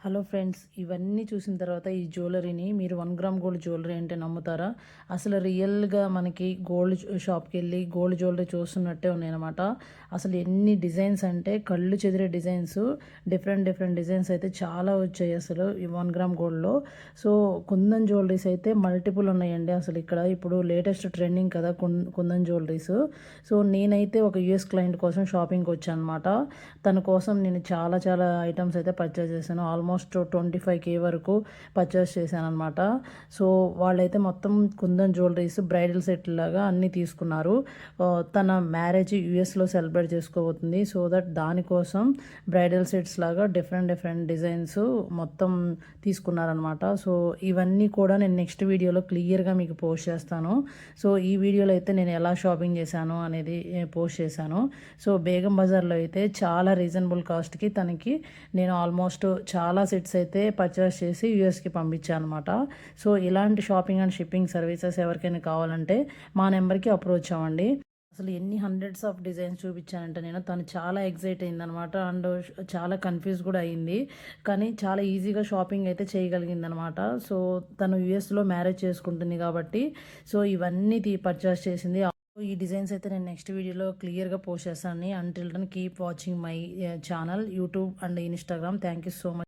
Hello friends, ఇవన్నీ చూసిన తర్వాత ఈ జ్యువెలరీని మీరు 1 గ్రామ్ గోల్డ్ జ్యువెలరీ అంటే నమ్ముతారా? అసలు రియల్‌గా మనకి గోల్డ్ షాప్‌కెళ్ళి గోల్డ్ జ్యువెలరీ చూస్తున్నట్టే ఉన్నాయన్నమాట. అసలు ఎన్ని డిజైన్స్ అంటే కళ్ళు చెదిరే డిజైన్స్, డిఫరెంట్ డిజైన్స్ అయితే చాలా వచ్చాయి అసలు ఈ 1 గ్రామ్ గోల్డ్‌లో. సో, కుందన్ జ్యువెలరీస్ అయితే మల్టిపుల్ ఉన్నాయండి అసలు ఇక్కడ. ఇప్పుడు లేటెస్ట్ ట్రెండింగ్ కదా కుందన్ జ్యువెలరీస్. సో, నేనైతే ఒక యూఎస్ క్లయింట్ కోసం షాపింగ్‌కి వచ్చానన్నమాట. తన కోసం నేను చాలా ఐటెమ్స్ అయితే పర్చేస్ చేశాను. ఆల్మోస్ట్ 25K వరకు పర్చేస్ చేశాననమాట. సో, వాళ్ళైతే మొత్తం కుందన్ జ్యువెలరీస్ బ్రైడల్ సెట్ లాగా అన్నీ తీసుకున్నారు. తన మ్యారేజ్ యూఎస్‌లో సెలబ్రేట్ చేసుకోబోతుంది. సో దట్ దానికోసం బ్రైడల్ సెట్స్ లాగా డిఫరెంట్ డిజైన్స్ మొత్తం తీసుకున్నారనమాట. సో, ఇవన్నీ కూడా నేను నెక్స్ట్ వీడియోలో క్లియర్‌గా మీకు పోస్ట్ చేస్తాను. సో, ఈ వీడియోలో అయితే నేను ఎలా షాపింగ్ చేశాను అనేది పోస్ట్ చేశాను. సో, బేగం బజార్‌లో అయితే చాలా రీజనబుల్ కాస్ట్‌కి తనకి నేను ఆల్మోస్ట్ చాలా సెట్స్ అయితే పర్చేస్ చేసి యూఎస్‌కి పంపించాను అనమాట. సో, ఇలాంటి షాపింగ్ అండ్ షిప్పింగ్ సర్వీసెస్ ఎవరికైనా కావాలంటే మా నెంబర్‌కి అప్రోచ్ అవ్వండి. అసలు ఎన్ని హండ్రెడ్స్ ఆఫ్ డిజైన్స్ చూపించానంటే తను చాలా ఎక్సైట్ అయిందనమాట. అండ్ చాలా కన్‌ఫ్యూజ్ కూడా అయింది. కానీ చాలా ఈజీగా షాపింగ్ అయితే చేయగలిగిందనమాట. సో, తను యూఎస్‌లో మ్యారేజ్ చేసుకుంటుంది కాబట్టి సో, ఇవన్నీ పర్చేస్ చేసింది. ఈ డిజైన్స్ అయితే నేను నెక్స్ట్ వీడియోలో క్లియర్‌గా పోస్ట్ చేస్తాను. Until then keep watching my channel, YouTube and Instagram. Thank you so much.